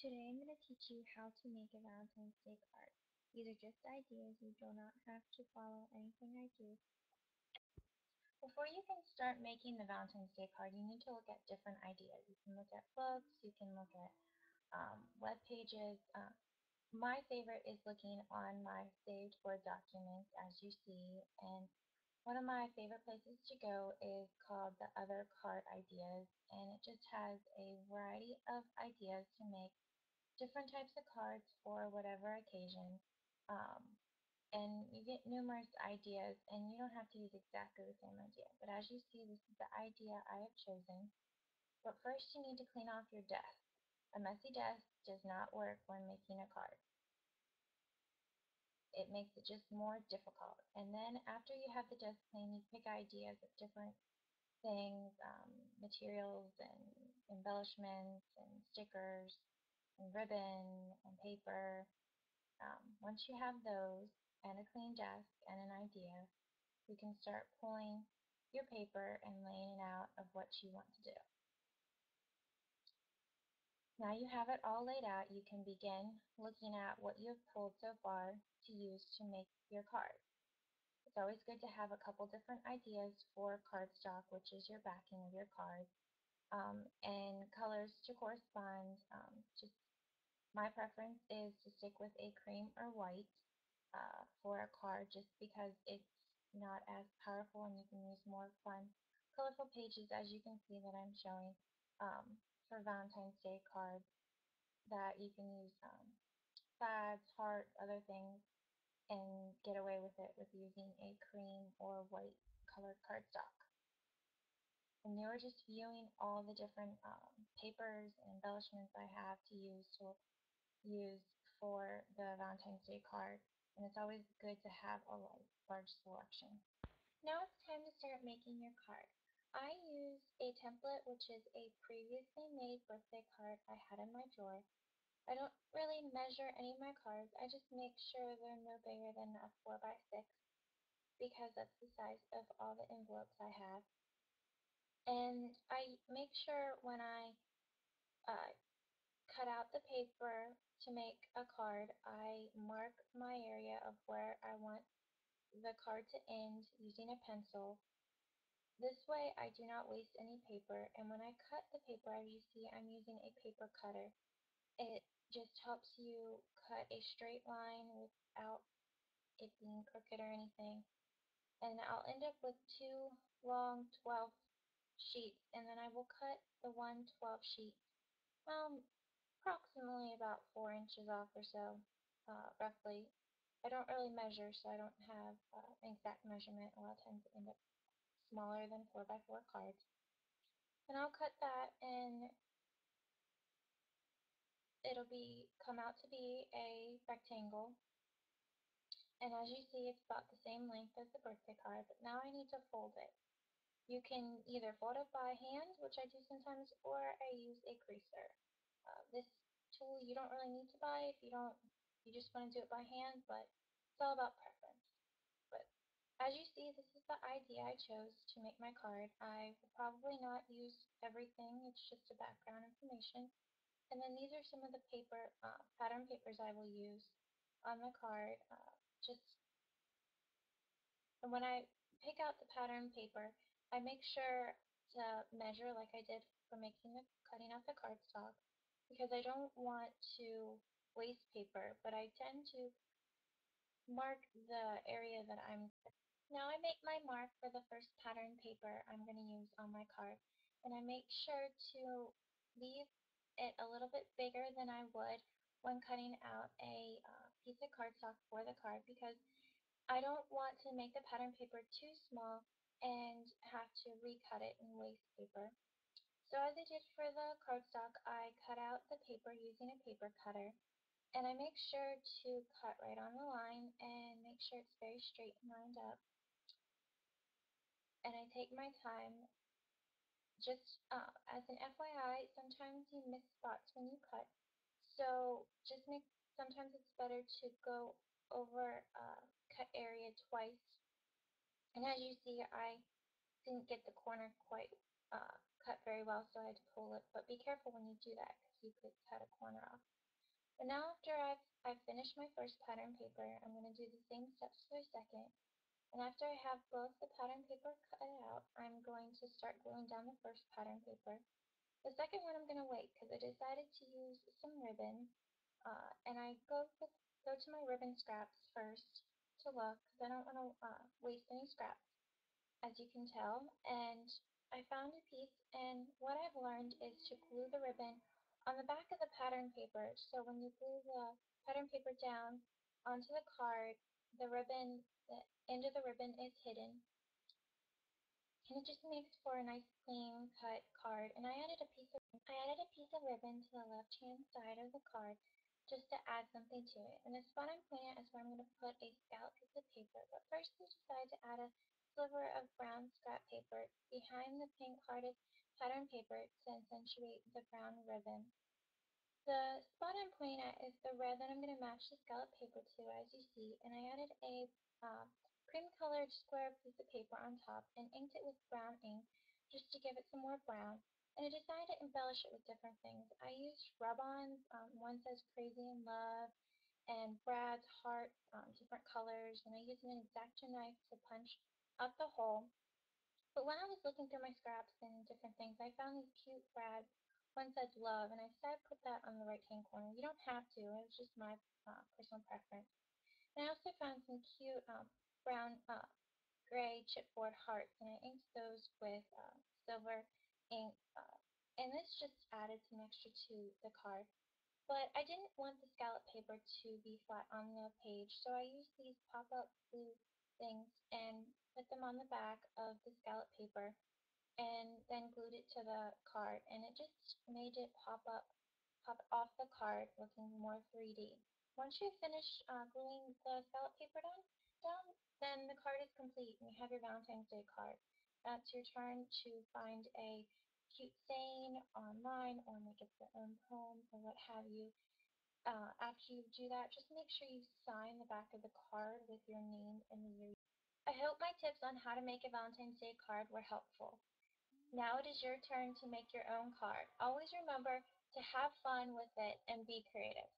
Today I'm going to teach you how to make a Valentine's Day card. These are just ideas. You do not have to follow anything I do. Before you can start making the Valentine's Day card, you need to look at different ideas. You can look at books, you can look at web pages. My favorite is looking on my saved Word documents, as you see, and one of my favorite places to go is called the Other Card Ideas, and it just has a variety of ideas to make different types of cards for whatever occasion. Um, and you get numerous ideas, and you don't have to use exactly the same idea. But as you see, this is the idea I have chosen. But first, you need to clean off your desk. A messy desk does not work when making a card. It makes it just more difficult. And then after you have the desk clean, you pick ideas of different things, materials and embellishments and stickers and ribbon and paper. Once you have those and a clean desk and an idea, you can start pulling your paper and laying it out of what you want to do. Now you have it all laid out, you can begin looking at what you have pulled so far to use to make your card. It's always good to have a couple different ideas for cardstock, which is your backing of your card, and colors to correspond. Just my preference is to stick with a cream or white for a card just because it's not as powerful and you can use more fun, colorful pages as you can see that I'm showing for Valentine's Day cards that you can use flags, hearts, other things, and get away with it with using a cream or white colored cardstock. And you are just viewing all the different papers and embellishments I have to use for the Valentine's Day card, and it's always good to have a large selection. Now it's time to start making your card. I use a template which is a previously made birthday card I had in my drawer. I don't really measure any of my cards, I just make sure they're no bigger than a 4x6 because that's the size of all the envelopes I have. And I make sure when I uh, cut out the paper to make a card, I mark my area of where I want the card to end using a pencil. This way I do not waste any paper, and when I cut the paper, as you see, I'm using a paper cutter. It just helps you cut a straight line without it being crooked or anything. And I'll end up with two long 12 sheets, and then I will cut the one 12 sheet approximately about 4 inches off or so, roughly. I don't really measure, so I don't have an exact measurement. A lot of times it ends up smaller than 4x4 cards. And I'll cut that, and it'll come out to be a rectangle. And as you see, it's about the same length as the birthday card, but now I need to fold it. You can either fold it by hand, which I do sometimes, or I use a creaser. This tool you don't really need to buy if you just want to do it by hand, but it's all about preference. But as you see, this is the idea I chose to make my card. I will probably not use everything, it's just a background information. And then these are some of the pattern papers I will use on the card. Just and when I pick out the pattern paper, I make sure to measure like I did for cutting out the cardstock because I don't want to waste paper, but I tend to mark the area that I'm. Now I make my mark for the first pattern paper I'm going to use on my card, and I make sure to leave it a little bit bigger than I would when cutting out a piece of cardstock for the card because I don't want to make the pattern paper too small and have to recut it and waste paper. So as I did for the cardstock, I cut out the paper using a paper cutter, and I make sure to cut right on the line and make sure it's very straight and lined up. And I take my time. Just as an FYI, sometimes you miss spots when you cut. So sometimes it's better to go over cut area twice. And as you see, I didn't get the corner quite cut very well, so I had to pull it. But be careful when you do that because you could cut a corner off. But now after I've finished my first pattern paper, I'm going to do the same steps for the second. And after I have both the pattern paper cut out, I'm going to start gluing down the first pattern paper. The second one I'm going to wait because I decided to use some ribbon. And I go to my ribbon scraps first to look because I don't want to waste any scraps, as you can tell. And I found a piece, and what I've learned is to glue the ribbon on the back of the pattern paper. So when you glue the pattern paper down onto the card, the end of the ribbon is hidden, and it just makes for a nice clean cut card. And I added a piece of ribbon to the left hand side of the card just to add something to it. And the spot I'm pointing at is where I'm going to put a scallop piece of paper. But first I decided to add a sliver of brown scrap paper behind the pink hearted pattern paper to accentuate the brown ribbon. The spot I'm pointing at is the red that I'm going to match the scallop paper to, as you see, and I added a cream-colored square piece of paper on top and inked it with brown ink just to give it some more brown. And I decided to embellish it with different things. I used rub-ons. One says Crazy in Love, and Brad's heart, different colors, and I used an X-Acto knife to punch up the hole. But when I was looking through my scraps and different things, I found these cute Brad. One says love, and I decided to put that on the right-hand corner. You don't have to. It was just my personal preference. And I also found some cute brown, gray chipboard hearts, and I inked those with silver ink. And this just added some extra to the card. But I didn't want the scallop paper to be flat on the page, so I used these pop-up glue things and put them on the back of the scallop paper and then glued it to the card, and it just made it pop off the card looking more 3D. Once you finish gluing the scallop paper down, then the card is complete and you have your Valentine's Day card. Now it's your turn to find a cute saying online or make up your own poem or what have you. After you do that, just make sure you sign the back of the card with your name and the year. I hope my tips on how to make a Valentine's Day card were helpful. Now it is your turn to make your own card. Always remember to have fun with it and be creative.